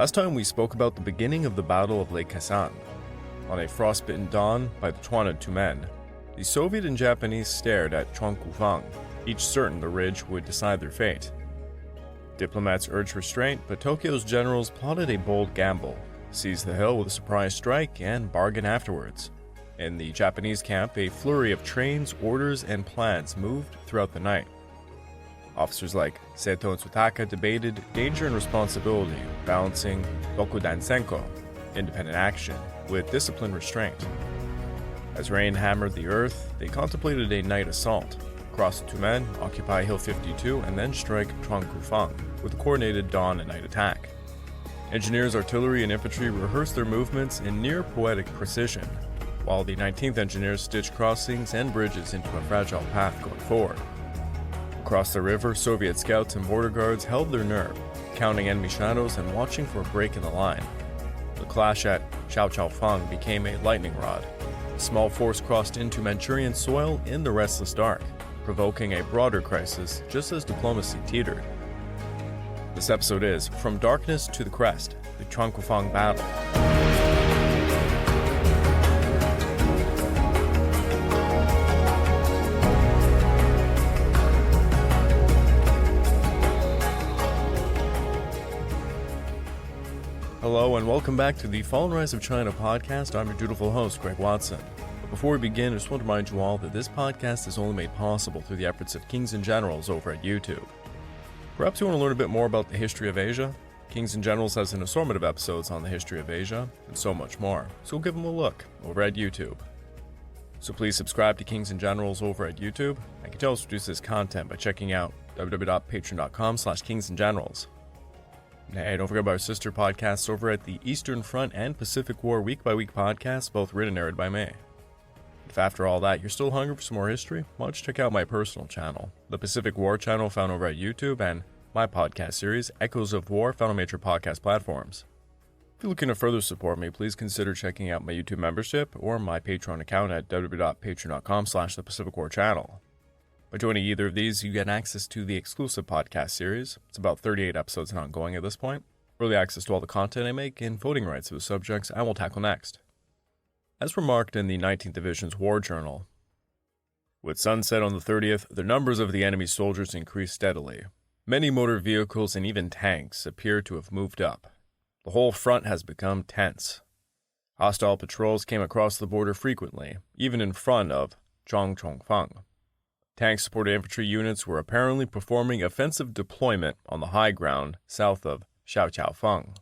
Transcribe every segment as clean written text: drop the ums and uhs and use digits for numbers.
Last time we spoke about the beginning of the Battle of Lake Khasan. On a frostbitten dawn by the Twanna two men, the Soviet and Japanese stared at Tonku Fong, each certain the ridge would decide their fate. Diplomats urged restraint, but Tokyo's generals plotted a bold gamble, seize the hill with a surprise strike, and bargain afterwards. In the Japanese camp, a flurry of trains, orders, and plans moved throughout the night. Officers like Seto and Tsutaka debated danger and responsibility, balancing Rokudan Senko, independent action, with disciplined restraint. As rain hammered the earth, they contemplated a night assault, cross the two men, occupy Hill 52, and then strike Changkufeng Fong with a coordinated dawn and night attack. Engineers, artillery, and infantry rehearsed their movements in near-poetic precision, while the 19th Engineers stitched crossings and bridges into a fragile path going forward. Across the river, Soviet scouts and border guards held their nerve, counting enemy shadows and watching for a break in the line. The clash at Xiaoqiaofeng became a lightning rod. A small force crossed into Manchurian soil in the restless dark, provoking a broader crisis just as diplomacy teetered. This episode is From Darkness to the Crest, the Changkufeng Battle. Hello and welcome back to the Fall and Rise of China podcast. I'm your dutiful host, Greg Watson. But before we begin, I just want to remind you all that this podcast is only made possible through the efforts of Kings and Generals over at YouTube. Perhaps you want to learn a bit more about the history of Asia? Kings and Generals has an assortment of episodes on the history of Asia, and so much more, so give them a look over at YouTube. So please subscribe to Kings and Generals over at YouTube, and you can also produce this content by checking out www.patreon.com/kingsandgenerals. Hey, don't forget about our sister podcasts over at the Eastern Front and Pacific War Week by Week podcasts, both written and narrated by me. If after all that you're still hungry for some more history, why don't you check out my personal channel, the Pacific War channel found over at YouTube, and my podcast series, Echoes of War, found on major podcast platforms. If you're looking to further support me, please consider checking out my YouTube membership or my Patreon account at www.patreon.com/thepacificwarchannel. By joining either of these, you get access to the exclusive podcast series. It's about 38 episodes and ongoing at this point. Early access to all the content I make and voting rights to the subjects I will tackle next. As remarked in the 19th Division's War Journal, with sunset on the 30th, the numbers of the enemy soldiers increased steadily. Many motor vehicles and even tanks appear to have moved up. The whole front has become tense. Hostile patrols came across the border frequently, even in front of Changkufeng. Tank-supported infantry units were apparently performing offensive deployment on the high ground south of Xiaoqiaofeng.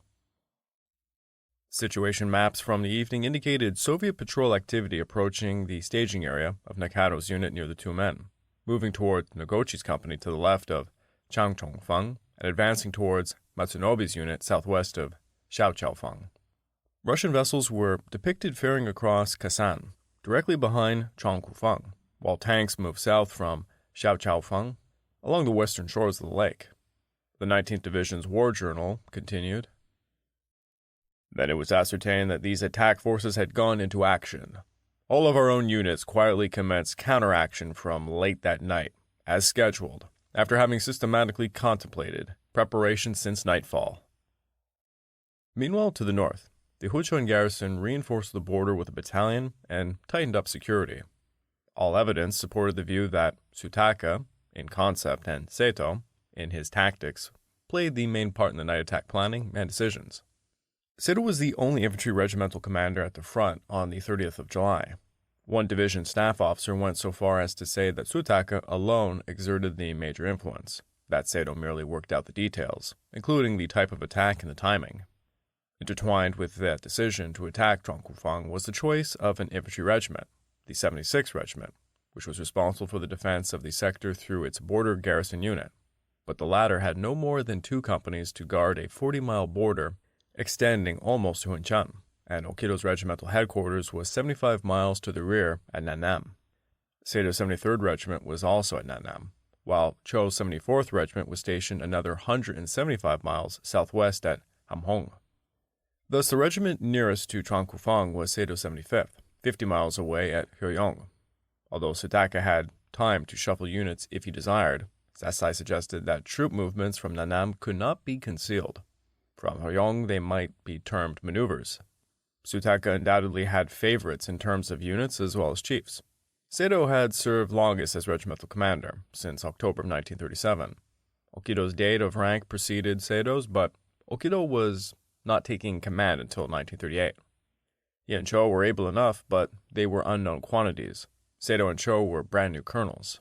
Situation maps from the evening indicated Soviet patrol activity approaching the staging area of Nakado's unit near the two men, moving toward Noguchi's company to the left of Changkufeng and advancing towards Matsunobe's unit southwest of Xiaoqiaofeng. Russian vessels were depicted ferrying across Khasan, directly behind Changkufeng, while tanks moved south from Xiaoqiaofeng along the western shores of the lake. The 19th Division's War Journal continued. Then it was ascertained that these attack forces had gone into action. All of our own units quietly commenced counteraction from late that night, as scheduled, after having systematically contemplated preparation since nightfall. Meanwhile, to the north, the Huchuan garrison reinforced the border with a battalion and tightened up security. All evidence supported the view that Tsutaka, in concept, and Seto, in his tactics, played the main part in the night attack planning and decisions. Seto was the only infantry regimental commander at the front on the 30th of July. One division staff officer went so far as to say that Tsutaka alone exerted the major influence, that Seto merely worked out the details, including the type of attack and the timing. Intertwined with that decision to attack Changkufeng was the choice of an infantry regiment, the 76th Regiment, which was responsible for the defense of the sector through its border garrison unit, but the latter had no more than 2 companies to guard a 40-mile border extending almost to Hunchan, and Okido's regimental headquarters was 75 miles to the rear at Nannam. Seto's 73rd Regiment was also at Nannam, while Cho's 74th Regiment was stationed another 175 miles southwest at Hamhong. Thus, the regiment nearest to Changkufeng was Seto's 75th, 50 miles away at Hyoyong. Although Tsutaka had time to shuffle units if he desired, Sasai suggested that troop movements from Nannam could not be concealed. From how young they might be termed maneuvers. Sutaka undoubtedly had favorites in terms of units as well as chiefs. Sato had served longest as regimental commander, since October of 1937. Okido's date of rank preceded Sato's, but Okido was not taking command until 1938. He and Cho were able enough, but they were unknown quantities. Sato and Cho were brand new colonels.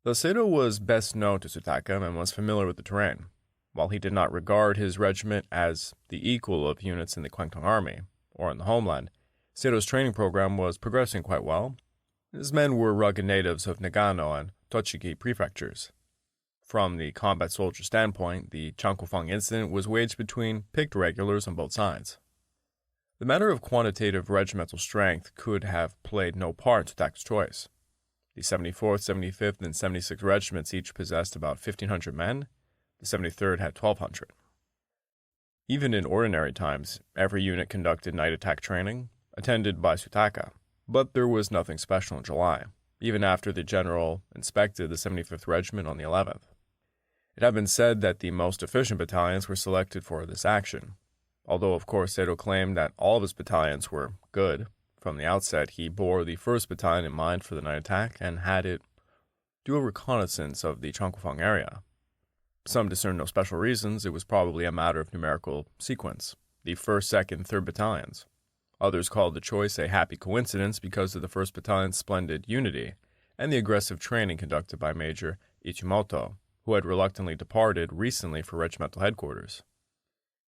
Though Sato was best known to Sutaka and was familiar with the terrain, while he did not regard his regiment as the equal of units in the Kwangtung Army, or in the homeland, Sato's training program was progressing quite well. His men were rugged natives of Nagano and Tochigi prefectures. From the combat soldier standpoint, the Changkufeng incident was waged between picked regulars on both sides. The matter of quantitative regimental strength could have played no part in Sutaka's choice. The 74th, 75th, and 76th regiments each possessed about 1,500 men. The 73rd had 1,200. Even in ordinary times, every unit conducted night attack training, attended by Sutaka, but there was nothing special in July, even after the general inspected the 75th Regiment on the 11th. It had been said that the most efficient battalions were selected for this action. Although, of course, Sato claimed that all of his battalions were good, from the outset he bore the 1st Battalion in mind for the night attack and had it do a reconnaissance of the Changkufeng area. Some discerned no special reasons. It was probably a matter of numerical sequence, the 1st, 2nd, 3rd Battalions. Others called the choice a happy coincidence because of the 1st Battalion's splendid unity and the aggressive training conducted by Major Ichimoto, who had reluctantly departed recently for regimental headquarters.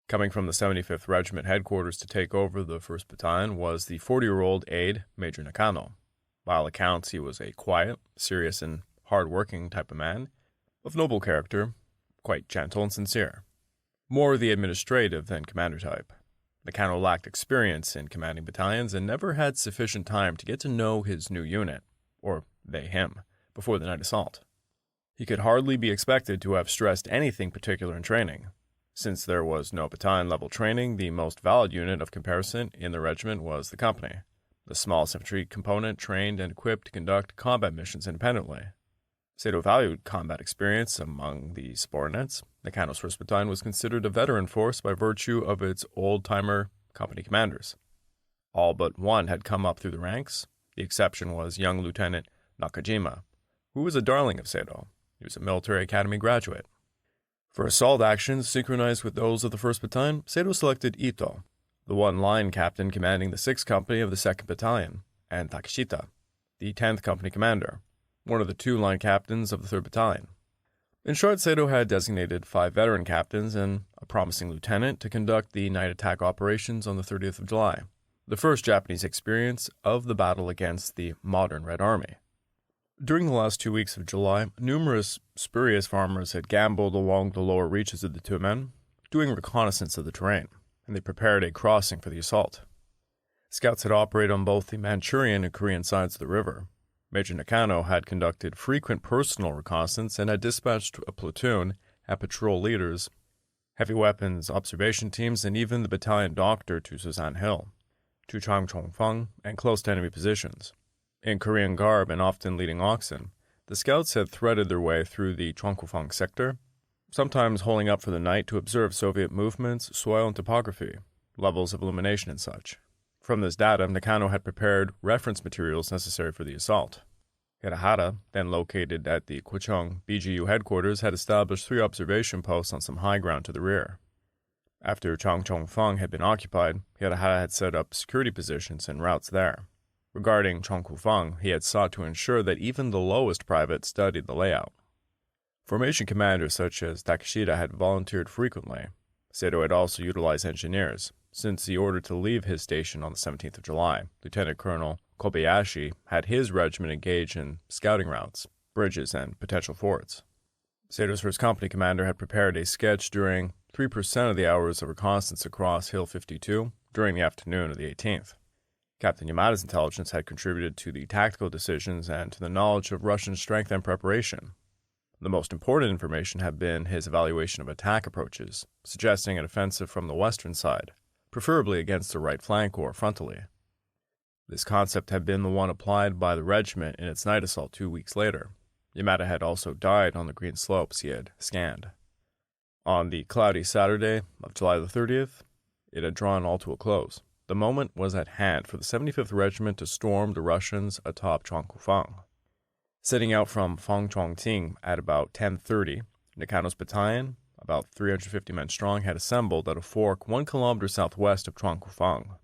Coming from the 75th Regiment headquarters to take over the 1st Battalion was the 40-year-old aide, Major Akano. By all accounts, he was a quiet, serious, and hard-working type of man, of noble character, quite gentle and sincere. More the administrative than commander type. Akano lacked experience in commanding battalions and never had sufficient time to get to know his new unit, or they him, before the night assault. He could hardly be expected to have stressed anything particular in training. Since there was no battalion-level training, the most valid unit of comparison in the regiment was the company, the small infantry component trained and equipped to conduct combat missions independently. Sato valued combat experience among the subordinates. Nakano's 1st Battalion was considered a veteran force by virtue of its old-timer company commanders. All but one had come up through the ranks. The exception was young Lieutenant Nakajima, who was a darling of Sato. He was a military academy graduate. For assault actions synchronized with those of the 1st Battalion, Sato selected Ito, the one line captain commanding the 6th Company of the 2nd Battalion, and Takeshita, the 10th Company commander, one of the 2 line captains of the 3rd Battalion. In short, Sato had designated 5 veteran captains and a promising lieutenant to conduct the night attack operations on the 30th of July, the first Japanese experience of the battle against the modern Red Army. During the last 2 weeks of July, numerous spurious farmers had gambled along the lower reaches of the Tumen, doing reconnaissance of the terrain, and they prepared a crossing for the assault. Scouts had operated on both the Manchurian and Korean sides of the river. Major Nakano had conducted frequent personal reconnaissance and had dispatched a platoon and patrol leaders, heavy weapons observation teams, and even the battalion doctor to Suzan Hill, to Changkufeng, and close to enemy positions. In Korean garb and often leading oxen, the scouts had threaded their way through the Changkufeng sector, sometimes holding up for the night to observe Soviet movements, soil and topography, levels of illumination and such. From this data, Nakano had prepared reference materials necessary for the assault. Hirahara, then located at the Kwochung BGU headquarters, had established 3 observation posts on some high ground to the rear. After Changkufeng had been occupied, Hirahara had set up security positions and routes there. Regarding Changkufeng, he had sought to ensure that even the lowest private studied the layout. Formation commanders such as Takeshita had volunteered frequently. Sato had also utilized engineers. Since the order to leave his station on the 17th of July, Lieutenant Colonel Kobayashi had his regiment engage in scouting routes, bridges, and potential forts. Sato's 1st Company commander had prepared a sketch during 3% of the hours of reconnaissance across Hill 52 during the afternoon of the 18th. Captain Yamada's intelligence had contributed to the tactical decisions and to the knowledge of Russian strength and preparation. The most important information had been his evaluation of attack approaches, suggesting an offensive from the western side, preferably against the right flank or frontally. This concept had been the one applied by the regiment in its night assault 2 weeks later. Yamada had also died on the green slopes he had scanned. On the cloudy Saturday of July the 30th, it had drawn all to a close. The moment was at hand for the 75th Regiment to storm the Russians atop Changkufeng. Setting out from Fangchongting at about 10:30, Nakano's battalion, about 350 men strong, had assembled at a fork 1 kilometer southwest of Tronc Fong.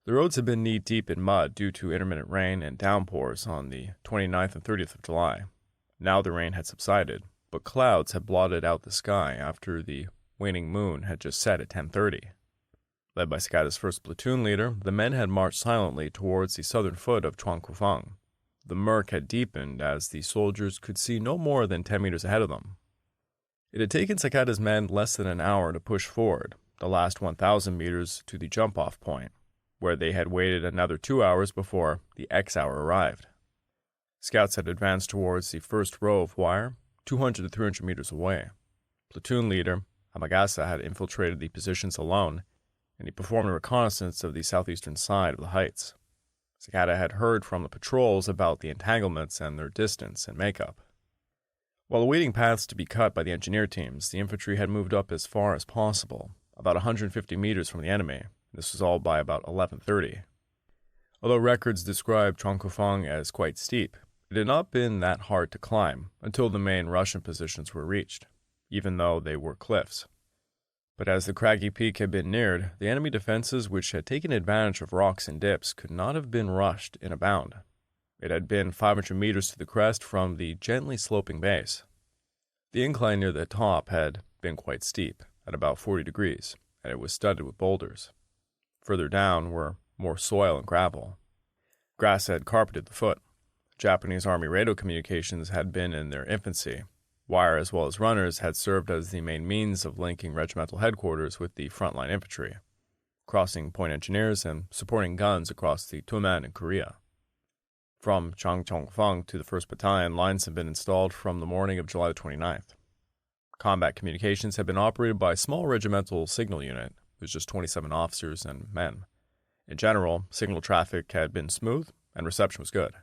The roads had been knee-deep in mud due to intermittent rain and downpours on the 29th and 30th of July. Now the rain had subsided, but clouds had blotted out the sky after the waning moon had just set at 10:30. Led by Sakata's first platoon leader, the men had marched silently towards the southern foot of Changkufeng. The murk had deepened as the soldiers could see no more than 10 meters ahead of them. It had taken Sakata's men less than an hour to push forward, the last 1,000 meters to the jump-off point, where they had waited another 2 hours before the X hour arrived. Scouts had advanced towards the first row of wire, 200 to 300 meters away. Platoon leader Amagasa had infiltrated the positions alone, and he performed a reconnaissance of the southeastern side of the heights. Sakata had heard from the patrols about the entanglements and their distance and makeup. While awaiting paths to be cut by the engineer teams, the infantry had moved up as far as possible, about 150 meters from the enemy. This was all by about 11:30. Although records describe Changkufeng as quite steep, it had not been that hard to climb until the main Russian positions were reached, even though they were cliffs. But as the craggy peak had been neared, the enemy defenses, which had taken advantage of rocks and dips, could not have been rushed in a bound. It had been 500 meters to the crest from the gently sloping base. The incline near the top had been quite steep, at about 40 degrees, and it was studded with boulders. Further down were more soil and gravel. Grass had carpeted the foot. Japanese Army radio communications had been in their infancy. Wire as well as runners had served as the main means of linking regimental headquarters with the frontline infantry, crossing point engineers and supporting guns across the Tumen and Korea. From Changchongfeng to the 1st Battalion, lines had been installed from the morning of July 29th. Combat communications had been operated by a small regimental signal unit with just 27 officers and men. In general, signal traffic had been smooth and reception was good.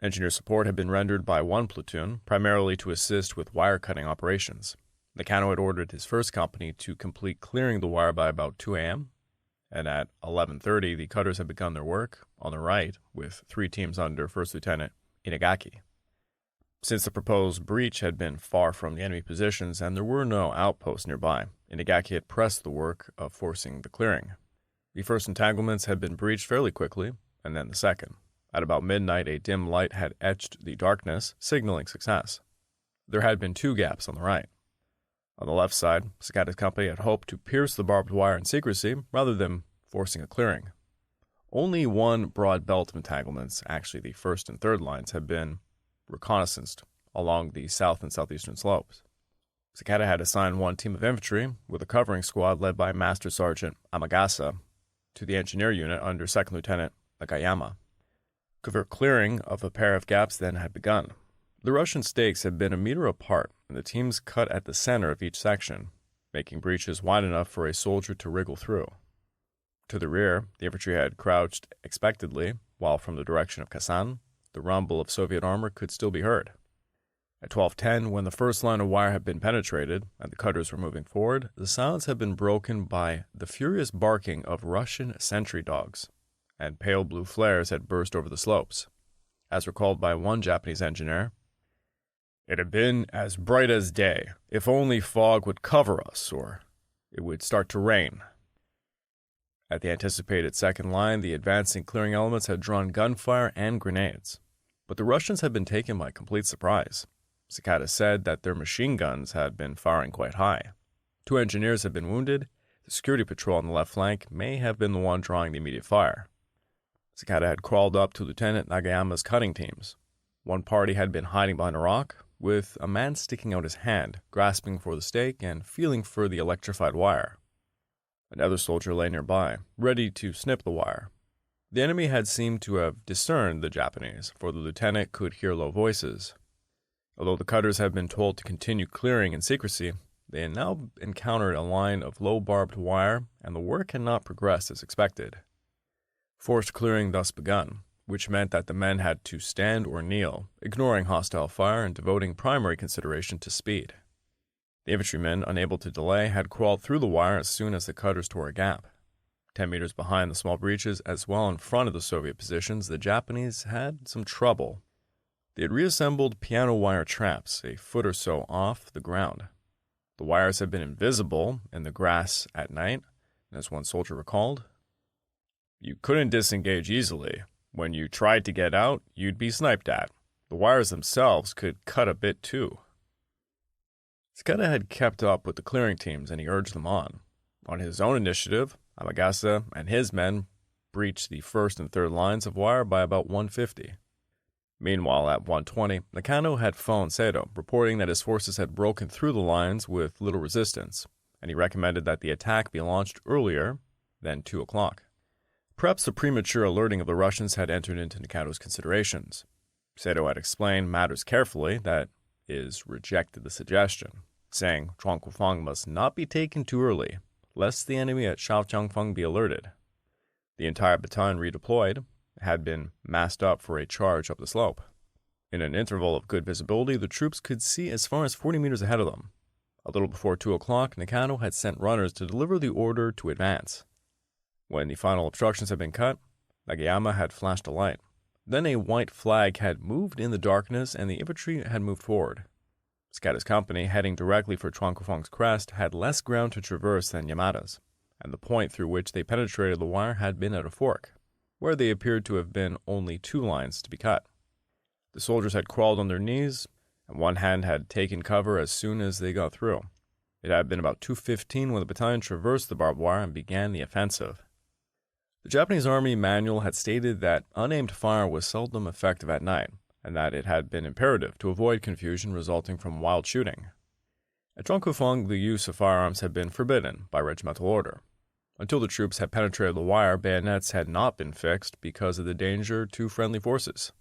Engineer support had been rendered by one platoon, primarily to assist with wire-cutting operations. Akano had ordered his first company to complete clearing the wire by about 2 a.m., and at 11:30 the cutters had begun their work on the right with 3 teams under First Lieutenant Inagaki. Since the proposed breach had been far from the enemy positions and there were no outposts nearby, Inagaki had pressed the work of forcing the clearing. The first entanglements had been breached fairly quickly, and then the second. At about midnight, a dim light had etched the darkness, signaling success. There had been 2 gaps on the right. On the left side, Sakata's company had hoped to pierce the barbed wire in secrecy rather than forcing a clearing. Only one broad belt of entanglements, actually the first and third lines, had been reconnaissanced along the south and southeastern slopes. Sakata had assigned one team of infantry, with a covering squad led by Master Sergeant Amagasa, to the engineer unit under 2nd Lieutenant Nakajima. Covert clearing of a pair of gaps then had begun. The Russian stakes had been a meter apart, and the teams cut at the center of each section, making breaches wide enough for a soldier to wriggle through. To the rear, the infantry had crouched expectantly, while from the direction of Kasan, the rumble of Soviet armor could still be heard. At 12:10, when the first line of wire had been penetrated and the cutters were moving forward, the silence had been broken by the furious barking of Russian sentry dogs, and pale blue flares had burst over the slopes. As recalled by one Japanese engineer, "It had been as bright as day, if only fog would cover us, or it would start to rain." At the anticipated second line, the advancing clearing elements had drawn gunfire and grenades, but the Russians had been taken by complete surprise. Sakata said that their machine guns had been firing quite high. 2 engineers had been wounded. The security patrol on the left flank may have been the one drawing the immediate fire. Sakata had crawled up to Lieutenant Nagayamas' cutting teams. One party had been hiding behind a rock, with a man sticking out his hand, grasping for the stake and feeling for the electrified wire. Another soldier lay nearby, ready to snip the wire. The enemy had seemed to have discerned the Japanese, for the lieutenant could hear low voices. Although the cutters had been told to continue clearing in secrecy, they had now encountered a line of low barbed wire, and the work had not progressed as expected. Forced clearing thus begun, which meant that the men had to stand or kneel, ignoring hostile fire and devoting primary consideration to speed. The infantrymen, unable to delay, had crawled through the wire as soon as the cutters tore a gap. 10 meters behind the small breaches, as well in front of the Soviet positions, the Japanese had some trouble. They had reassembled piano wire traps a foot or so off the ground. The wires had been invisible in the grass at night, and as one soldier recalled, "You couldn't disengage easily. When you tried to get out, you'd be sniped at. The wires themselves could cut a bit too." Sakata had kept up with the clearing teams, and he urged them on. On his own initiative, Amagasa and his men breached the first and third lines of wire by about 150. Meanwhile, at 120, Akano had phoned Sato, reporting that his forces had broken through the lines with little resistance, and he recommended that the attack be launched earlier than 2 o'clock. Perhaps the premature alerting of the Russians had entered into Nakato's considerations. Sato had explained matters carefully, that is, rejected the suggestion, saying Changkufeng must not be taken too early, lest the enemy at Changkufeng be alerted. The entire battalion redeployed had been massed up for a charge up the slope. In an interval of good visibility, the troops could see as far as 40 meters ahead of them. A little before 2 o'clock, Nakano had sent runners to deliver the order to advance. When the final obstructions had been cut, Nagayama had flashed a light. Then a white flag had moved in the darkness, and the infantry had moved forward. Sakata's company, heading directly for Changkufeng's crest, had less ground to traverse than Yamada's, and the point through which they penetrated the wire had been at a fork, where they appeared to have been only 2 lines to be cut. The soldiers had crawled on their knees, and one hand had taken cover as soon as they got through. It had been about 2:15 when the battalion traversed the barbed wire and began the offensive. The Japanese Army manual had stated that unaimed fire was seldom effective at night, and that it had been imperative to avoid confusion resulting from wild shooting. At Tronku Fong, the use of firearms had been forbidden by regimental order. Until the troops had penetrated the wire, bayonets had not been fixed because of the danger to friendly forces.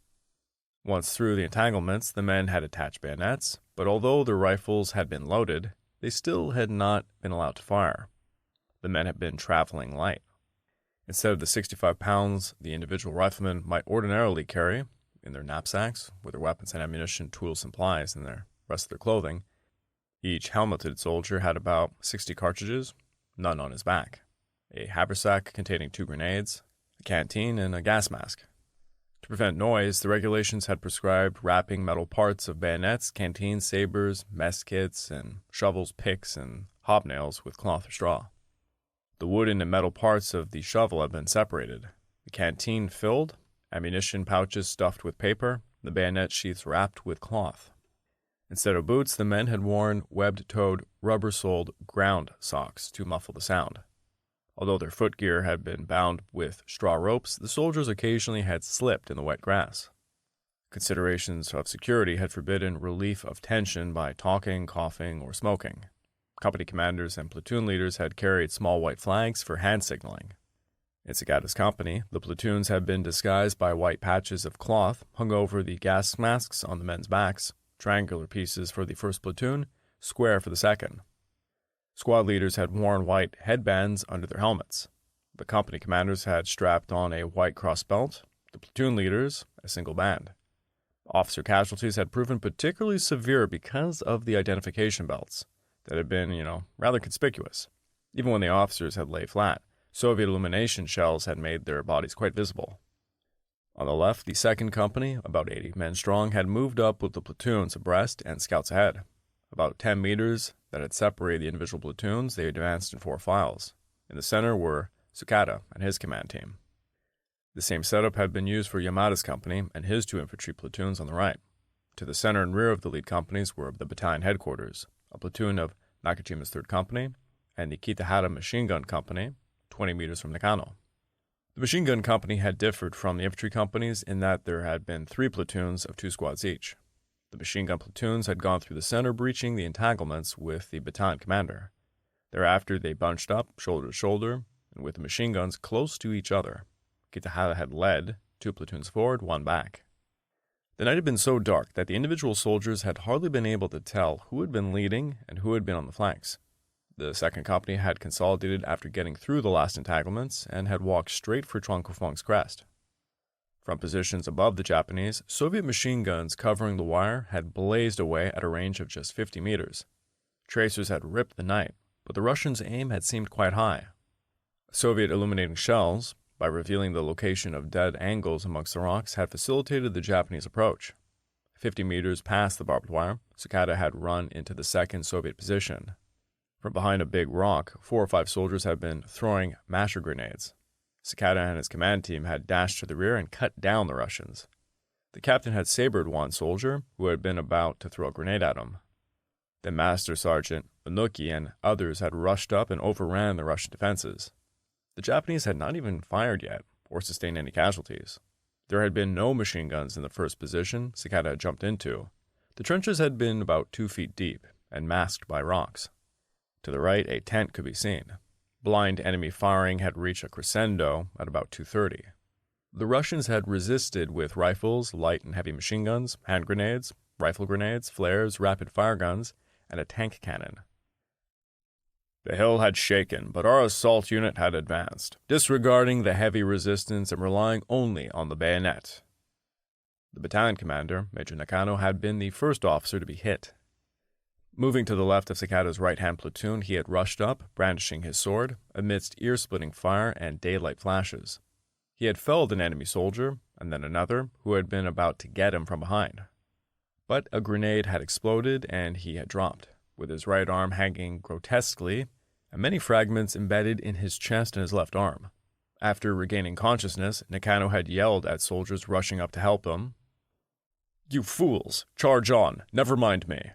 Once through the entanglements, the men had attached bayonets, but although their rifles had been loaded, they still had not been allowed to fire. The men had been traveling light. Instead of the 65 pounds the individual riflemen might ordinarily carry in their knapsacks, with their weapons and ammunition, tools, supplies, and the rest of their clothing, each helmeted soldier had about 60 cartridges, none on his back, a haversack containing 2 grenades, a canteen, and a gas mask. To prevent noise, the regulations had prescribed wrapping metal parts of bayonets, canteens, sabers, mess kits, and shovels, picks, and hobnails with cloth or straw. The wooden and metal parts of the shovel had been separated, the canteen filled, ammunition pouches stuffed with paper, the bayonet sheaths wrapped with cloth. Instead of boots, the men had worn webbed-toed, rubber-soled ground socks to muffle the sound. Although their footgear had been bound with straw ropes, the soldiers occasionally had slipped in the wet grass. Considerations of security had forbidden relief of tension by talking, coughing, or smoking. Company commanders and platoon leaders had carried small white flags for hand signaling. In Sakata's company, the platoons had been disguised by white patches of cloth hung over the gas masks on the men's backs, triangular pieces for the first platoon, square for the second. Squad leaders had worn white headbands under their helmets. The company commanders had strapped on a white cross belt, the platoon leaders a single band. Officer casualties had proven particularly severe because of the identification belts that had been, rather conspicuous. Even when the officers had laid flat, Soviet illumination shells had made their bodies quite visible. On the left, the 2nd Company, about 80 men strong, had moved up with the platoons abreast and scouts ahead. About 10 meters that had separated the individual platoons, they advanced in 4 files. In the center were Sakata and his command team. The same setup had been used for Yamada's company and his 2 infantry platoons on the right. To the center and rear of the lead companies were the battalion headquarters, a platoon of Nakajima's 3rd Company, and the Kitahara Machine Gun Company, 20 meters from Nakano. The machine gun company had differed from the infantry companies in that there had been 3 platoons of 2 squads each. The machine gun platoons had gone through the center, breaching the entanglements with the battalion commander. Thereafter, they bunched up, shoulder to shoulder, and with the machine guns close to each other. Kitahara had led, 2 platoons forward, 1 back. The night had been so dark that the individual soldiers had hardly been able to tell who had been leading and who had been on the flanks. The 2nd Company had consolidated after getting through the last entanglements and had walked straight for Changkufeng's crest. From positions above the Japanese, Soviet machine guns covering the wire had blazed away at a range of just 50 meters. Tracers had ripped the night, but the Russians' aim had seemed quite high. Soviet illuminating shells, by revealing the location of dead angles amongst the rocks, had facilitated the Japanese approach. 50 meters past the barbed wire, Sakata had run into the second Soviet position. From behind a big rock, 4 or 5 soldiers had been throwing masher grenades. Sakata and his command team had dashed to the rear and cut down the Russians. The captain had sabred one soldier who had been about to throw a grenade at him. The Master Sergeant Onuki and others had rushed up and overran the Russian defenses. The Japanese had not even fired yet, or sustained any casualties. There had been no machine guns in the first position Sakata had jumped into. The trenches had been about 2 feet deep and masked by rocks. To the right, a tent could be seen. Blind enemy firing had reached a crescendo at about 2:30. The Russians had resisted with rifles, light and heavy machine guns, hand grenades, rifle grenades, flares, rapid fire guns, and a tank cannon. The hill had shaken, but our assault unit had advanced, disregarding the heavy resistance and relying only on the bayonet. The battalion commander, Major Akano, had been the first officer to be hit. Moving to the left of Sakata's right-hand platoon, he had rushed up, brandishing his sword, amidst ear-splitting fire and daylight flashes. He had felled an enemy soldier, and then another, who had been about to get him from behind. But a grenade had exploded, and he had dropped, with his right arm hanging grotesquely, and many fragments embedded in his chest and his left arm. After regaining consciousness, Nakano had yelled at soldiers rushing up to help him, "You fools! Charge on! Never mind me!"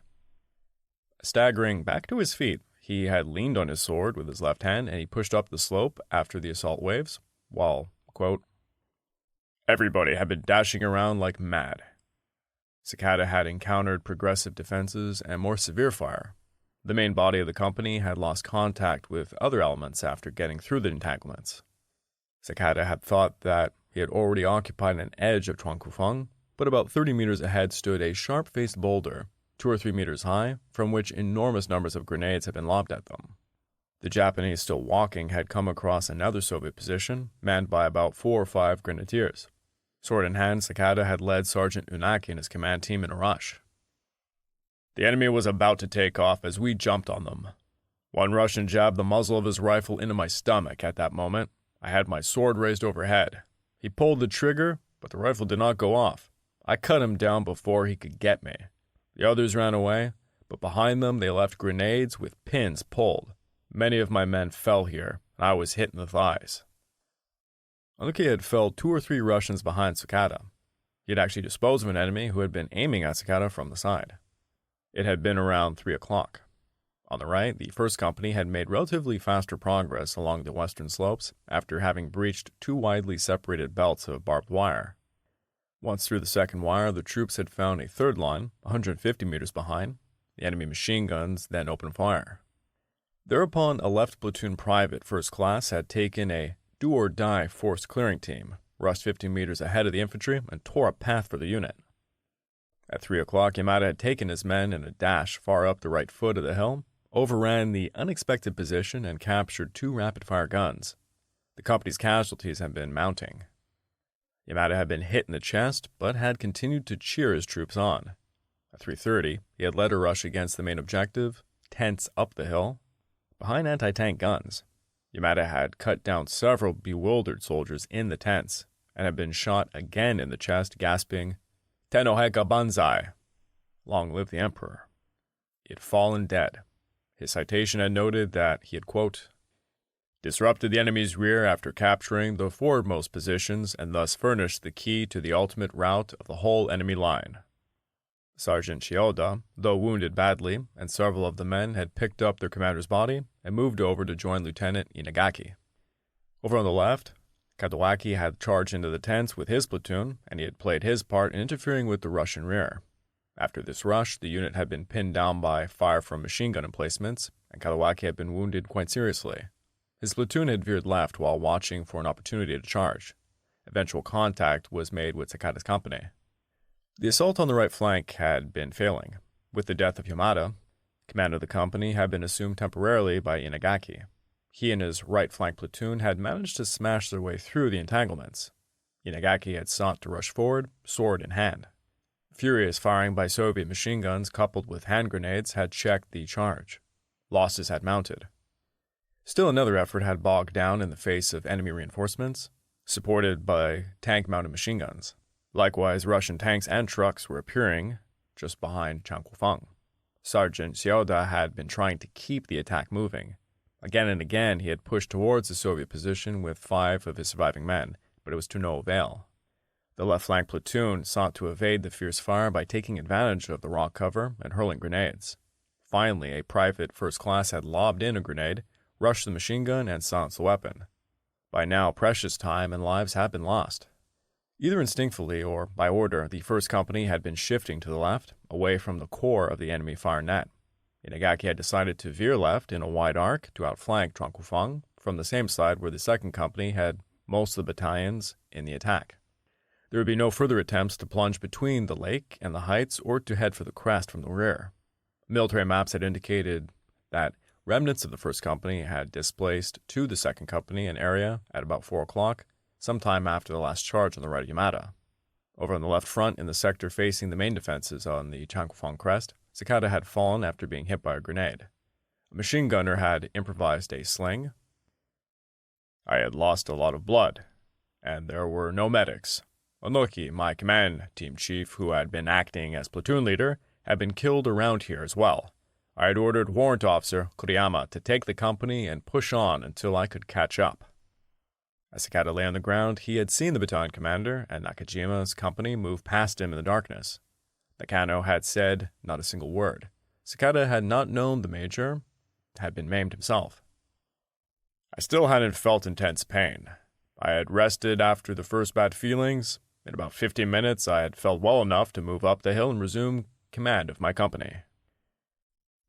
Staggering back to his feet, he had leaned on his sword with his left hand, and he pushed up the slope after the assault waves, while, quote, "everybody had been dashing around like mad." Sakata had encountered progressive defenses and more severe fire. The main body of the company had lost contact with other elements after getting through the entanglements. Sakata had thought that he had already occupied an edge of Tonku Fong, but about 30 meters ahead stood a sharp-faced boulder, 2 or 3 meters high, from which enormous numbers of grenades had been lobbed at them. The Japanese, still walking, had come across another Soviet position, manned by about 4 or 5 grenadiers. Sword in hand, Sakata had led Sergeant Unaki and his command team in a rush. The enemy was about to take off as we jumped on them. One Russian jabbed the muzzle of his rifle into my stomach at that moment. I had my sword raised overhead. He pulled the trigger, but the rifle did not go off. I cut him down before he could get me. The others ran away, but behind them they left grenades with pins pulled. Many of my men fell here, and I was hit in the thighs. Onuki had felled 2 or 3 Russians behind Sakata. He had actually disposed of an enemy who had been aiming at Sakata from the side. It had been around 3 o'clock. On the right, the first company had made relatively faster progress along the western slopes after having breached 2 widely separated belts of barbed wire. Once through the second wire, the troops had found a third line, 150 meters behind. The enemy machine guns then opened fire. Thereupon, a left platoon private first class had taken a do-or-die forced clearing team, rushed 50 meters ahead of the infantry, and tore a path for the unit. At 3 o'clock, Yamada had taken his men in a dash far up the right foot of the hill, overran the unexpected position, and captured 2 rapid-fire guns. The company's casualties had been mounting. Yamada had been hit in the chest, but had continued to cheer his troops on. At 3:30, he had led a rush against the main objective, tents up the hill, behind anti-tank guns. Yamada had cut down several bewildered soldiers in the tents, and had been shot again in the chest, gasping, "Tennoheka Banzai! Long live the Emperor!" He had fallen dead. His citation had noted that he had, quote, "disrupted the enemy's rear after capturing the forwardmost positions and thus furnished the key to the ultimate rout of the whole enemy line." Sergeant Chioda, though wounded badly, and several of the men had picked up their commander's body and moved over to join Lieutenant Inagaki. Over on the left, Kadawaki had charged into the tents with his platoon, and he had played his part in interfering with the Russian rear. After this rush, the unit had been pinned down by fire from machine gun emplacements, and Kadawaki had been wounded quite seriously. His platoon had veered left while watching for an opportunity to charge. Eventual contact was made with Sakata's company. The assault on the right flank had been failing. With the death of Yamada, command of the company had been assumed temporarily by Inagaki. He and his right flank platoon had managed to smash their way through the entanglements. Inagaki had sought to rush forward, sword in hand. Furious firing by Soviet machine guns coupled with hand grenades had checked the charge. Losses had mounted. Still another effort had bogged down in the face of enemy reinforcements, supported by tank-mounted machine guns. Likewise, Russian tanks and trucks were appearing just behind Changkufeng. Sergeant Xiaoda had been trying to keep the attack moving. Again and again, he had pushed towards the Soviet position with 5 of his surviving men, but it was to no avail. The left flank platoon sought to evade the fierce fire by taking advantage of the rock cover and hurling grenades. Finally, a private first class had lobbed in a grenade, rushed the machine gun, and silenced the weapon. By now, precious time and lives had been lost. Either instinctively or by order, the first company had been shifting to the left, away from the core of the enemy fire net. Inagaki had decided to veer left in a wide arc to outflank Tronku Fong from the same side where the second company had most of the battalions in the attack. There would be no further attempts to plunge between the lake and the heights or to head for the crest from the rear. Military maps had indicated that remnants of the first company had displaced to the second company an area at about 4 o'clock, sometime after the last charge on the right of Yamada. Over on the left front, in the sector facing the main defenses on the Changkufeng Crest, Sakata had fallen after being hit by a grenade. A machine gunner had improvised a sling. I had lost a lot of blood, and there were no medics. Onoki, my command team chief, who had been acting as platoon leader, had been killed around here as well. I had ordered Warrant Officer Kuriyama to take the company and push on until I could catch up. As Sakata lay on the ground, he had seen the battalion commander and Nakajima's company move past him in the darkness. Akano had said not a single word. Sakata had not known the major had been maimed himself. I still hadn't felt intense pain. I had rested after the first bad feelings. In about 15 minutes, I had felt well enough to move up the hill and resume command of my company.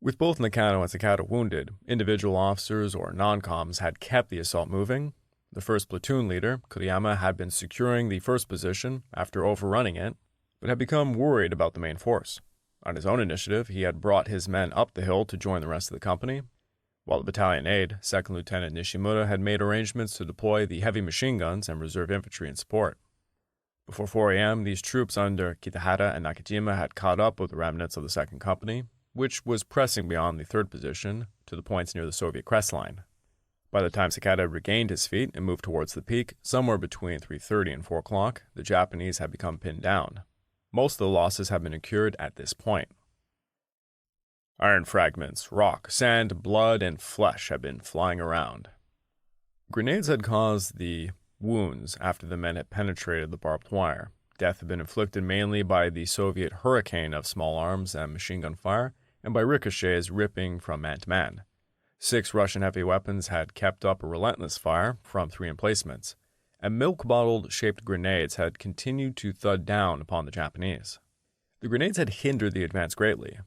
With both Nakano and Sakata wounded, individual officers or non-coms had kept the assault moving. The first platoon leader, Kuriyama, had been securing the first position after overrunning it, but had become worried about the main force. On his own initiative, he had brought his men up the hill to join the rest of the company, while the battalion aide, 2nd Lieutenant Nishimura, had made arrangements to deploy the heavy machine guns and reserve infantry in support. Before 4 a.m., these troops under Kitahara and Nakajima had caught up with the remnants of the 2nd Company, which was pressing beyond the 3rd position to the points near the Soviet crest line. By the time Sakata had regained his feet and moved towards the peak, somewhere between 3:30 and 4 o'clock, the Japanese had become pinned down. Most of the losses had been incurred at this point. Iron fragments, rock, sand, blood, and flesh had been flying around. Grenades had caused the wounds after the men had penetrated the barbed wire. Death had been inflicted mainly by the Soviet hurricane of small arms and machine gun fire, and by ricochets ripping from man to man. 6 Russian heavy weapons had kept up a relentless fire from 3 emplacements, and milk-bottle-shaped grenades had continued to thud down upon the Japanese. The grenades had hindered the advance greatly,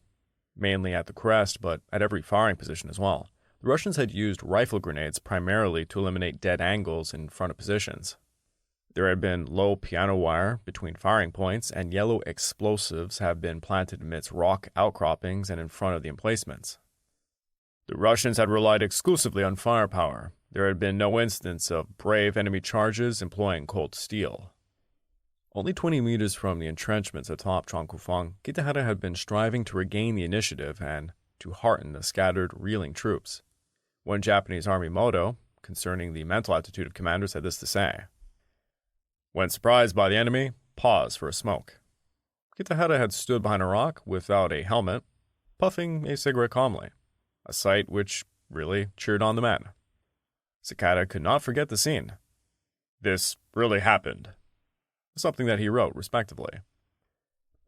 mainly at the crest, but at every firing position as well. The Russians had used rifle grenades primarily to eliminate dead angles in front of positions. There had been low piano wire between firing points, and yellow explosives had been planted amidst rock outcroppings and in front of the emplacements. The Russians had relied exclusively on firepower. There had been no instance of brave enemy charges employing cold steel. Only 20 meters from the entrenchments atop Changkufeng, Kitahara had been striving to regain the initiative and to hearten the scattered, reeling troops. One Japanese army motto concerning the mental attitude of commanders had this to say: "When surprised by the enemy, pause for a smoke." Kitahara had stood behind a rock without a helmet, puffing a cigarette calmly, a sight which really cheered on the men. Sakata could not forget the scene. "This really happened," something that he wrote respectively.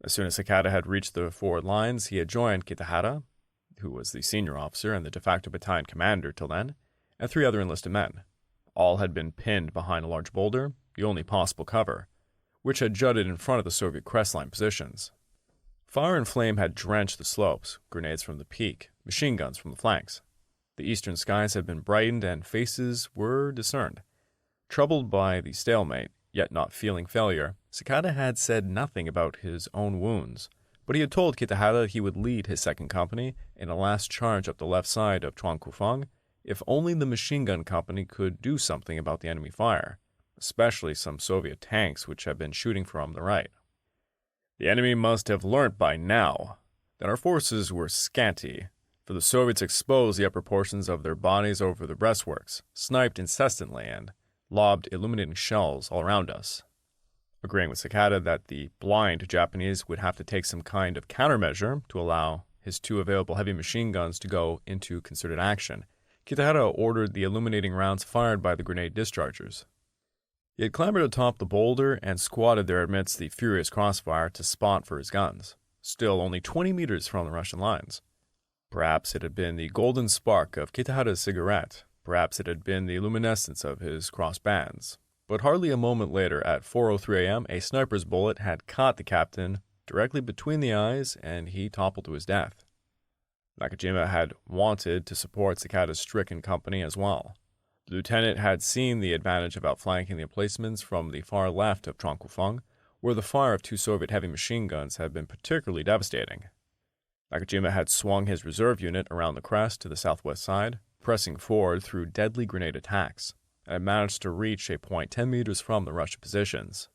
As soon as Sakata had reached the forward lines, he had joined Kitahara, who was the senior officer and the de facto battalion commander till then, and 3 other enlisted men. All had been pinned behind a large boulder, the only possible cover, which had jutted in front of the Soviet crestline positions. Fire and flame had drenched the slopes, grenades from the peak, machine guns from the flanks. The eastern skies had been brightened and faces were discerned. Troubled by the stalemate, yet not feeling failure, Sakata had said nothing about his own wounds, but he had told Kitahara he would lead his 2nd Company in a last charge up the left side of Changkufeng if only the machine gun company could do something about the enemy fire, especially some Soviet tanks which had been shooting from the right. The enemy must have learnt by now that our forces were scanty, for the Soviets exposed the upper portions of their bodies over the breastworks, sniped incessantly, and lobbed illuminating shells all around us. Agreeing with Sakata that the blind Japanese would have to take some kind of countermeasure to allow his 2 available heavy machine guns to go into concerted action, Kitahara ordered the illuminating rounds fired by the grenade dischargers. He had clambered atop the boulder and squatted there amidst the furious crossfire to spot for his guns, still only 20 meters from the Russian lines. Perhaps it had been the golden spark of Kitahara's cigarette, perhaps it had been the luminescence of his crossbands. But hardly a moment later, at 4:03 a.m., a sniper's bullet had caught the captain directly between the eyes, and he toppled to his death. Nakajima had wanted to support Sakata's stricken company as well. The lieutenant had seen the advantage of outflanking the emplacements from the far left of Changkufeng, where the fire of 2 Soviet heavy machine guns had been particularly devastating. Nakajima had swung his reserve unit around the crest to the southwest side, pressing forward through deadly grenade attacks, and had managed to reach a point 10 meters from the Russian positions.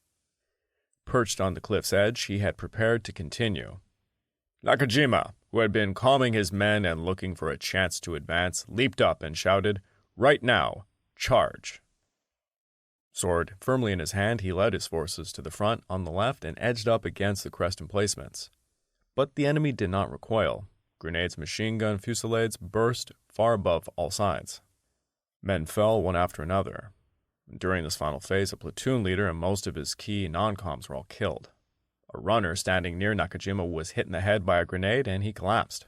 Perched on the cliff's edge, he had prepared to continue. Nakajima, who had been calming his men and looking for a chance to advance, leaped up and shouted, "Right now, charge!" Sword firmly in his hand, he led his forces to the front on the left and edged up against the crest emplacements. But the enemy did not recoil. Grenades, machine gun fusillades burst far above all sides. Men fell one after another. During this final phase, a platoon leader and most of his key non-coms were all killed. A runner standing near Nakajima was hit in the head by a grenade and he collapsed.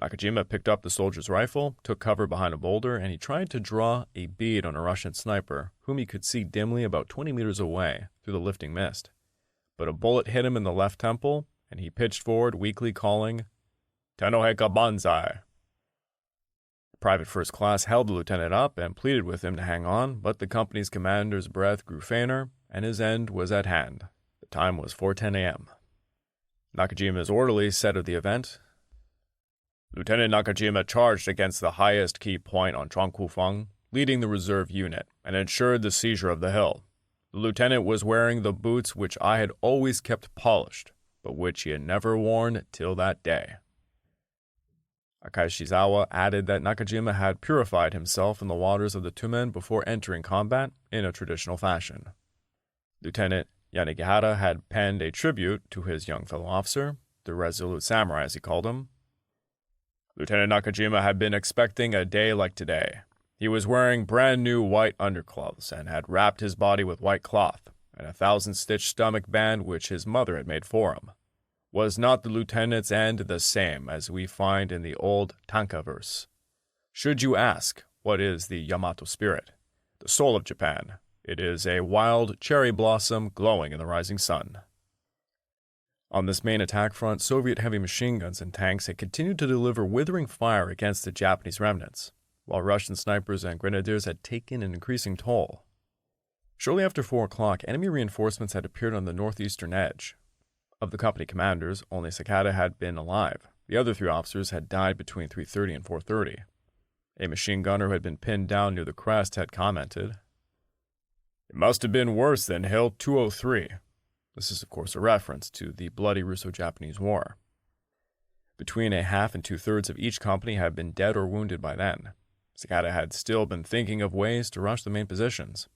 Nakajima picked up the soldier's rifle, took cover behind a boulder, and he tried to draw a bead on a Russian sniper, whom he could see dimly about 20 meters away through the lifting mist. But a bullet hit him in the left temple, and he pitched forward, weakly calling, "Tenoheka Banzai." Private First Class held the lieutenant up and pleaded with him to hang on, but the company's commander's breath grew fainter, and his end was at hand. The time was 4:10 a.m. Nakajima's orderly said of the event, "Lieutenant Nakajima charged against the highest key point on Changkufeng, leading the reserve unit, and ensured the seizure of the hill. The lieutenant was wearing the boots which I had always kept polished, but which he had never worn till that day." Akai Shizawa added that Nakajima had purified himself in the waters of the Tumen before entering combat in a traditional fashion. Lieutenant Yanagihara had penned a tribute to his young fellow officer, the resolute samurai as he called him. Lieutenant Nakajima had been expecting a day like today. He was wearing brand new white underclothes and had wrapped his body with white cloth and a 1,000-stitch stomach band which his mother had made for him. Was not the lieutenant's end the same as we find in the old Tanka verse? Should you ask, what is the Yamato spirit, the soul of Japan? It is a wild cherry blossom glowing in the rising sun. On this main attack front, Soviet heavy machine guns and tanks had continued to deliver withering fire against the Japanese remnants, while Russian snipers and grenadiers had taken an increasing toll. Shortly after 4 o'clock, enemy reinforcements had appeared on the northeastern edge. Of the company commanders, only Sakata had been alive. The other 3 officers had died between 3:30 and 4:30. A machine gunner who had been pinned down near the crest had commented, "It must have been worse than Hill 203. This is, of course, a reference to the bloody Russo-Japanese War. Between a half and 2/3 of each company had been dead or wounded by then. Sakata had still been thinking of ways to rush the main positions.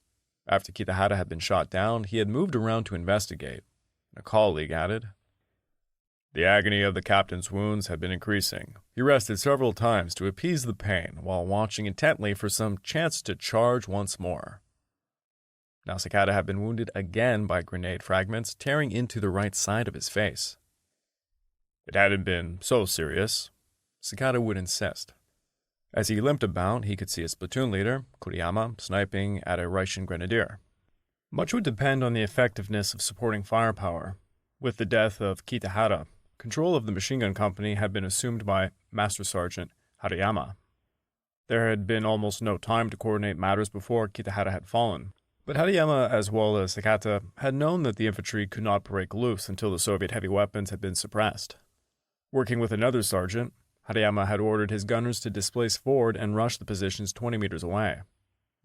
After Kitahara had been shot down, he had moved around to investigate. A colleague added, "The agony of the captain's wounds had been increasing. He rested several times to appease the pain while watching intently for some chance to charge once more." Now Sakata had been wounded again by grenade fragments tearing into the right side of his face. It hadn't been so serious, Sakata would insist. As he limped about, he could see his platoon leader, Kuriyama, sniping at a Russian grenadier. Much would depend on the effectiveness of supporting firepower. With the death of Kitahara, control of the machine gun company had been assumed by Master Sergeant Harayama. There had been almost no time to coordinate matters before Kitahara had fallen, but Harayama as well as Sakata had known that the infantry could not break loose until the Soviet heavy weapons had been suppressed. Working with another sergeant, Harayama had ordered his gunners to displace forward and rush the positions 20 meters away.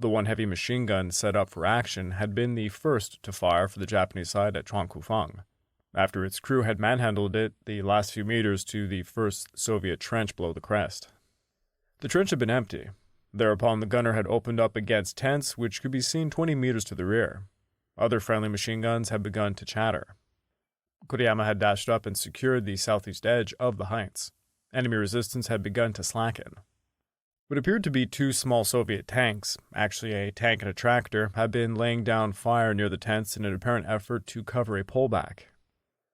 The one heavy machine gun set up for action had been the first to fire for the Japanese side at Changkufeng. after its crew had manhandled it the last few meters to the first Soviet trench below the Crest. The trench had been empty. Thereupon the gunner had opened up against tents which could be seen 20 meters to the rear. Other friendly machine guns had begun to chatter. Kuriyama had dashed up and secured the southeast edge of the heights. Enemy resistance had begun to slacken. What appeared to be two small Soviet tanks, actually a tank and a tractor, had been laying down fire near the tents in an apparent effort to cover a pullback.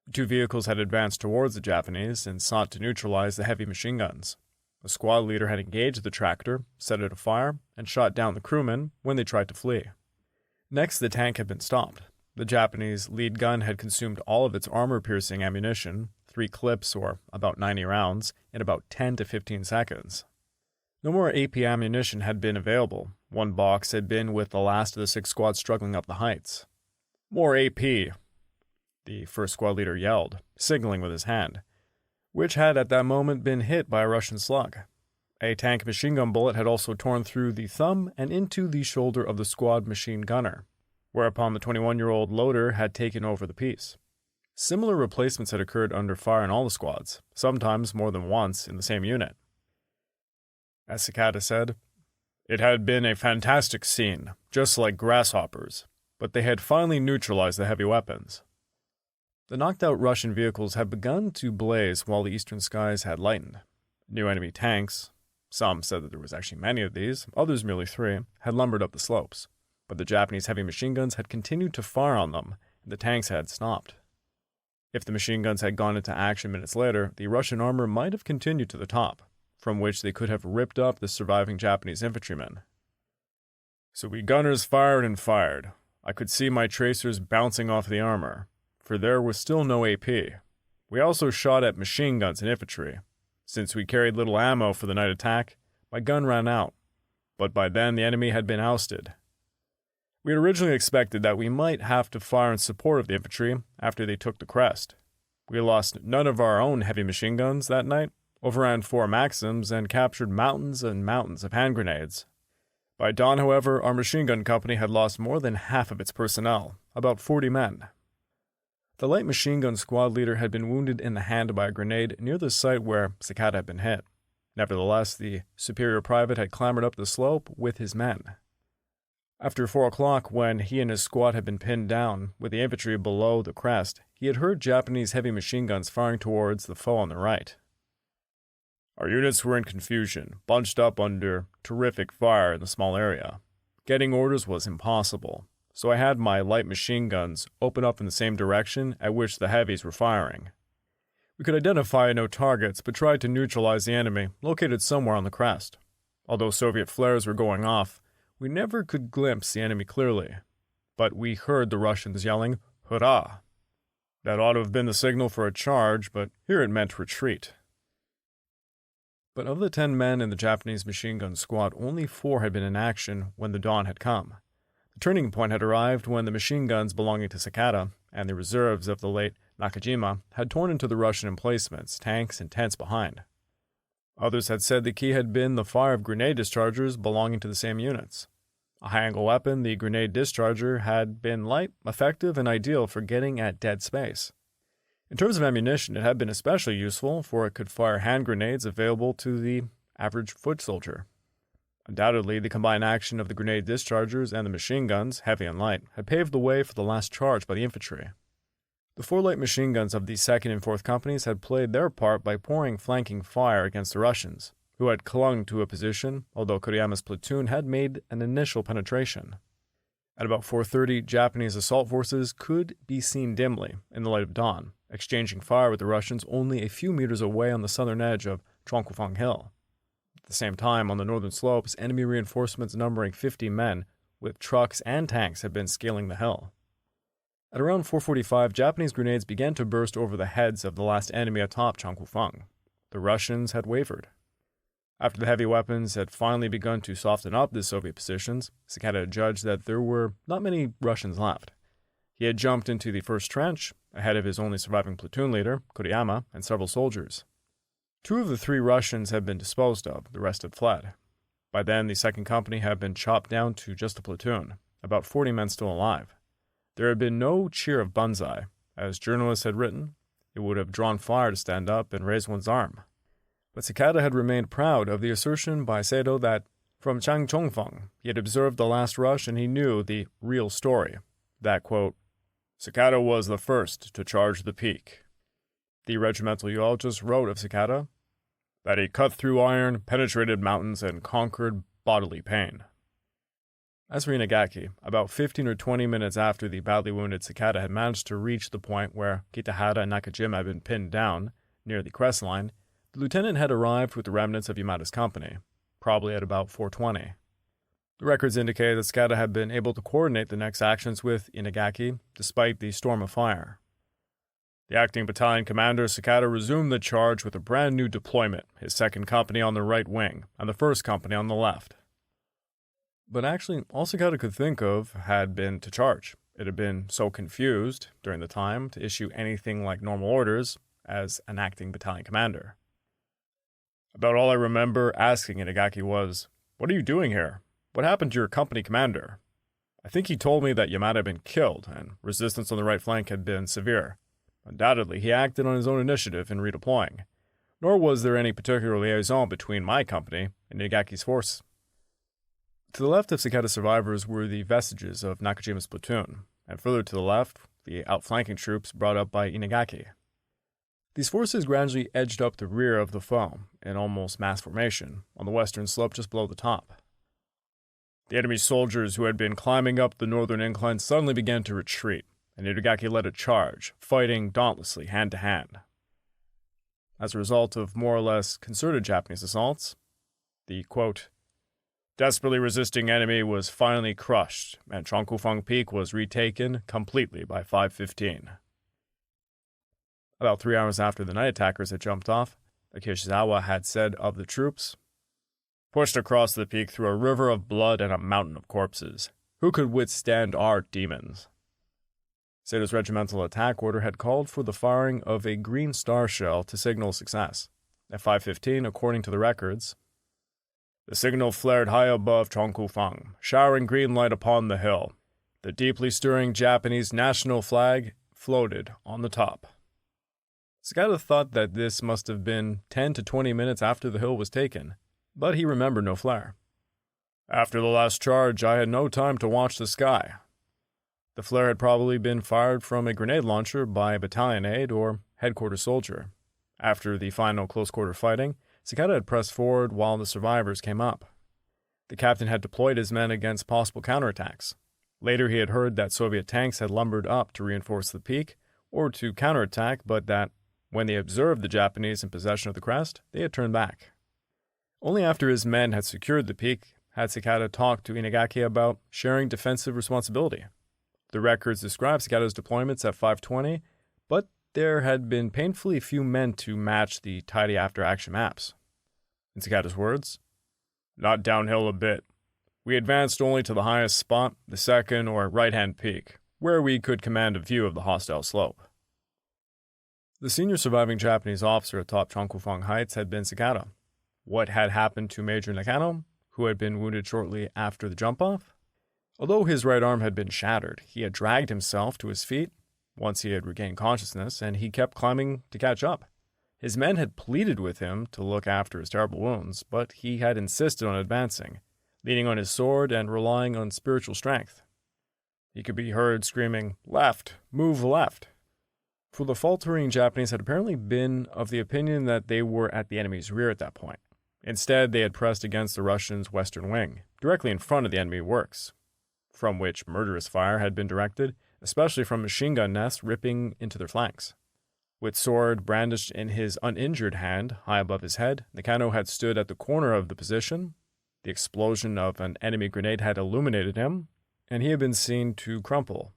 The two vehicles had advanced towards the Japanese and sought to neutralize the heavy machine guns. The squad leader had engaged the tractor, set it afire, and shot down the crewmen when they tried to flee. Next, the tank had been stopped. The Japanese lead gun had consumed all of its armor-piercing ammunition, 3 clips or about 90 rounds, in about 10 to 15 seconds. No more AP ammunition had been available. 1 box had been with the last of the 6 squads struggling up the heights. "More AP," the first squad leader yelled, signaling with his hand, which had at that moment been hit by a Russian slug. A tank machine gun bullet had also torn through the thumb and into the shoulder of the squad machine gunner, whereupon the 21-year-old loader had taken over the piece. Similar replacements had occurred under fire in all the squads, sometimes more than once in the same unit. As Sakata said, "It had been a fantastic scene, just like grasshoppers, but they had finally neutralized the heavy weapons." The knocked-out Russian vehicles had begun to blaze while the eastern skies had lightened. New enemy tanks, some said that there was actually many of these, others merely 3, had lumbered up the slopes, but the Japanese heavy machine guns had continued to fire on them, and the tanks had stopped. If the machine guns had gone into action minutes later, the Russian armor might have continued to the top, from which they could have ripped up the surviving Japanese infantrymen. "So we gunners fired and fired. I could see my tracers bouncing off the armor, for there was still no AP. We also shot at machine guns and infantry. Since we carried little ammo for the night attack, my gun ran out, but by then the enemy had been ousted. We had originally expected that we might have to fire in support of the infantry after they took the Crest. We lost none of our own heavy machine guns that night, overran 4 Maxims, and captured mountains and mountains of hand grenades. By dawn, however, our machine gun company had lost more than half of its personnel, about 40 men. The light machine gun squad leader had been wounded in the hand by a grenade near the site where Sakata had been hit. Nevertheless, the superior private had clambered up the slope with his men. After 4 o'clock, when he and his squad had been pinned down, with the infantry below the Crest, he had heard Japanese heavy machine guns firing towards the foe on the right. "Our units were in confusion, bunched up under terrific fire in the small area. Getting orders was impossible, so I had my light machine guns open up in the same direction at which the heavies were firing. We could identify no targets, but tried to neutralize the enemy, located somewhere on the Crest. Although Soviet flares were going off, we never could glimpse the enemy clearly. But we heard the Russians yelling, 'Hurrah!' That ought to have been the signal for a charge, but here it meant retreat." But of the 10 men in the Japanese machine gun squad, only 4 had been in action when the dawn had come. The turning point had arrived when the machine guns belonging to Sakata and the reserves of the late Nakajima had torn into the Russian emplacements, tanks, and tents behind. Others had said the key had been the fire of grenade dischargers belonging to the same units. A high-angle weapon, the grenade discharger had been light, effective, and ideal for getting at dead space. In terms of ammunition, it had been especially useful, for it could fire hand grenades available to the average foot soldier. Undoubtedly, the combined action of the grenade dischargers and the machine guns, heavy and light, had paved the way for the last charge by the infantry. The 4 light machine guns of the 2nd and 4th Companies had played their part by pouring flanking fire against the Russians, who had clung to a position, although Kuriyama's platoon had made an initial penetration. At about 4:30, Japanese assault forces could be seen dimly in the light of dawn, exchanging fire with the Russians only a few meters away on the southern edge of Tronc Fong Hill. At the same time, on the northern slopes, enemy reinforcements numbering 50 men with trucks and tanks had been scaling the hill. At around 4:45, Japanese grenades began to burst over the heads of the last enemy atop Changkufeng. The Russians had wavered. After the heavy weapons had finally begun to soften up the Soviet positions, Sakata had judged that there were not many Russians left. He had jumped into the first trench, ahead of his only surviving platoon leader, Kuriyama, and several soldiers. 2 of the 3 Russians had been disposed of, the rest had fled. By then, the 2nd Company had been chopped down to just a platoon, about 40 men still alive. There had been no cheer of banzai. As journalists had written, it would have drawn fire to stand up and raise one's arm. But Sakata had remained proud of the assertion by Sado that from Changkufeng he had observed the last rush and he knew the real story. That, quote, Sakata was the first to charge the peak. The regimental geologist wrote of Sakata that he cut through iron, penetrated mountains, and conquered bodily pain. As for Inagaki, about 15 or 20 minutes after the badly wounded Sakata had managed to reach the point where Kitahara and Nakajima had been pinned down, near the crest line, the lieutenant had arrived with the remnants of Yamada's company, probably at about 4:20. The records indicate that Sakata had been able to coordinate the next actions with Inagaki, despite the storm of fire. The acting battalion commander, Sakata, resumed the charge with a brand new deployment, his second company on the right wing, and the first company on the left. But actually, all Sakata could think of had been to charge. It had been so confused, during the time, to issue anything like normal orders as an acting battalion commander. About all I remember asking Inagaki was, "What are you doing here? What happened to your company commander?" I think he told me that Yamada had been killed, and resistance on the right flank had been severe. Undoubtedly, he acted on his own initiative in redeploying, nor was there any particular liaison between my company and Inagaki's force. To the left of Sakata's survivors were the vestiges of Nakajima's platoon, and further to the left, the outflanking troops brought up by Inagaki. These forces gradually edged up the rear of the foe, in almost mass formation, on the western slope just below the top. The enemy soldiers who had been climbing up the northern incline suddenly began to retreat, and Inagaki led a charge, fighting dauntlessly hand to hand. As a result of more or less concerted Japanese assaults, the, quote, desperately resisting enemy was finally crushed, and Changkufeng Peak was retaken completely by 5:15. About 3 hours after the night attackers had jumped off, Akishizawa had said of the troops, "Pushed across the peak through a river of blood and a mountain of corpses. Who could withstand our demons?" Sato's regimental attack order had called for the firing of a green star shell to signal success. At 5:15, according to the records, the signal flared high above Changkufeng, showering green light upon the hill. The deeply stirring Japanese national flag floated on the top. Sakata thought that this must have been 10 to 20 minutes after the hill was taken, but he remembered no flare. After the last charge, I had no time to watch the sky. The flare had probably been fired from a grenade launcher by a battalion aide or headquarters soldier. After the final close-quarter fighting, Sakata had pressed forward while the survivors came up. The captain had deployed his men against possible counterattacks. Later he had heard that Soviet tanks had lumbered up to reinforce the peak or to counterattack, but that when they observed the Japanese in possession of the crest, they had turned back. Only after his men had secured the peak had Sakata talked to Inagaki about sharing defensive responsibility. The records describe Sakata's deployments at 5:20, but there had been painfully few men to match the tidy after-action maps. In Sakata's words, "Not downhill a bit. We advanced only to the highest spot, the second or right-hand peak, where we could command a view of the hostile slope." The senior surviving Japanese officer atop Changkufeng Heights had been Sakata. What had happened to Major Akano, who had been wounded shortly after the jump-off? Although his right arm had been shattered, he had dragged himself to his feet once he had regained consciousness, and he kept climbing to catch up. His men had pleaded with him to look after his terrible wounds, but he had insisted on advancing, leaning on his sword and relying on spiritual strength. He could be heard screaming, "Left! Move left!" For the faltering Japanese had apparently been of the opinion that they were at the enemy's rear at that point. Instead, they had pressed against the Russians' western wing, directly in front of the enemy works, from which murderous fire had been directed, especially from machine gun nests ripping into their flanks. With sword brandished in his uninjured hand, high above his head, Akano had stood at the corner of the position. The explosion of an enemy grenade had illuminated him, and he had been seen to crumple.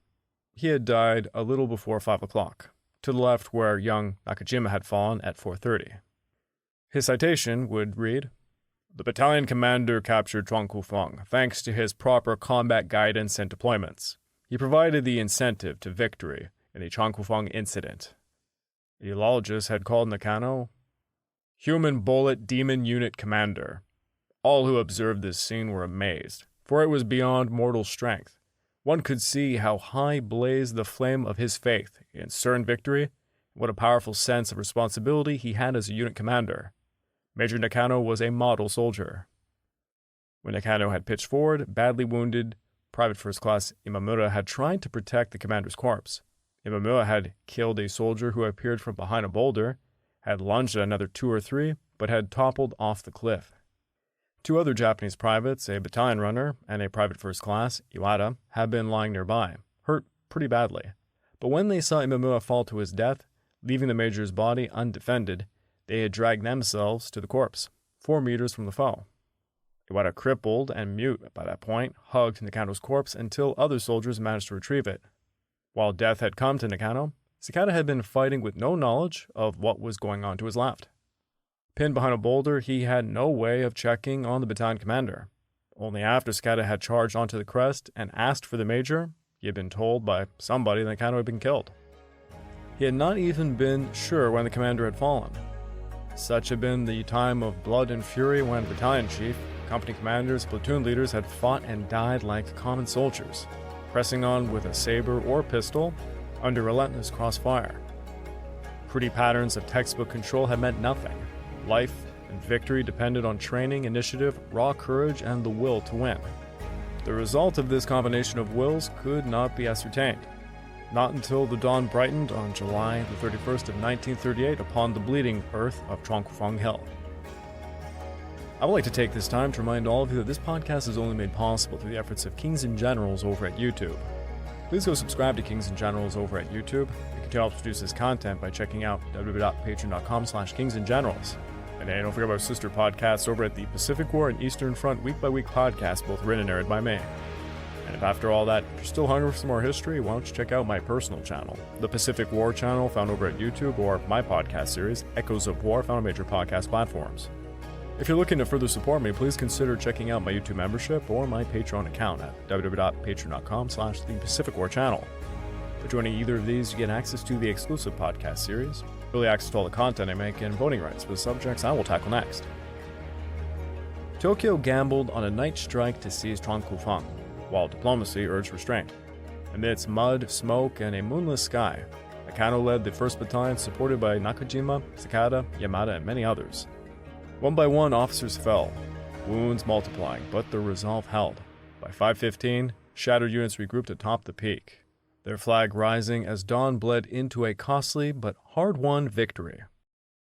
He had died a little before 5 o'clock, to the left where young Nakajima had fallen at 4:30. His citation would read, "The battalion commander captured Tronku Fong thanks to his proper combat guidance and deployments. He provided the incentive to victory in the Changkufeng incident." The eulogist had called Akano "human bullet demon unit commander." All who observed this scene were amazed, for it was beyond mortal strength. One could see how high blazed the flame of his faith in certain victory, what a powerful sense of responsibility he had as a unit commander. Major Nakano was a model soldier. When Akano had pitched forward, badly wounded, Private First Class Imamura had tried to protect the commander's corpse. Imamura had killed a soldier who appeared from behind a boulder, had lunged at another 2 or 3, but had toppled off the cliff. 2 other Japanese privates, a battalion runner and a Private First Class, Iwata, had been lying nearby, hurt pretty badly. But when they saw Imamura fall to his death, leaving the major's body undefended, they had dragged themselves to the corpse, 4 meters from the foe. Iwata, crippled and mute by that point, hugged Nakano's corpse until other soldiers managed to retrieve it. While death had come to Nakano, Sakata had been fighting with no knowledge of what was going on to his left. Pinned behind a boulder, he had no way of checking on the battalion commander. Only after Sakata had charged onto the crest and asked for the major, he had been told by somebody that Akano had been killed. He had not even been sure when the commander had fallen. Such had been the time of blood and fury when battalion chief, company commanders, platoon leaders had fought and died like common soldiers, pressing on with a saber or pistol under relentless crossfire. Pretty patterns of textbook control had meant nothing. Life and victory depended on training, initiative, raw courage, and the will to win. The result of this combination of wills could not be ascertained. Not until the dawn brightened on July the 31st of 1938 upon the bleeding earth of Tronc Fong Hill. I would like to take this time to remind all of you that this podcast is only made possible through the efforts of Kings and Generals over at YouTube. Please go subscribe to Kings and Generals over at YouTube. You can help produce this content by checking out www.patreon.com/kingsandgenerals. And don't forget about sister podcasts over at the Pacific War and Eastern Front week-by-week podcast, both written and narrated by me. And if after all that, you're still hungry for some more history, why don't you check out my personal channel, the Pacific War channel, found over at YouTube, or my podcast series, Echoes of War, found on major podcast platforms. If you're looking to further support me, please consider checking out my YouTube membership or my Patreon account at www.patreon.com/thepacificwarchannel. By joining either of these, you get access to the exclusive podcast series, early access to all the content I make, and voting rights for the subjects I will tackle next. Tokyo gambled on a night strike to seize Tonku Fong, while diplomacy urged restraint. Amidst mud, smoke, and a moonless sky, Akano led the 1st Battalion, supported by Nakajima, Sakata, Yamada, and many others. One by one, officers fell, wounds multiplying, but the resolve held. By 5:15, shattered units regrouped atop the peak, their flag rising as dawn bled into a costly but hard-won victory.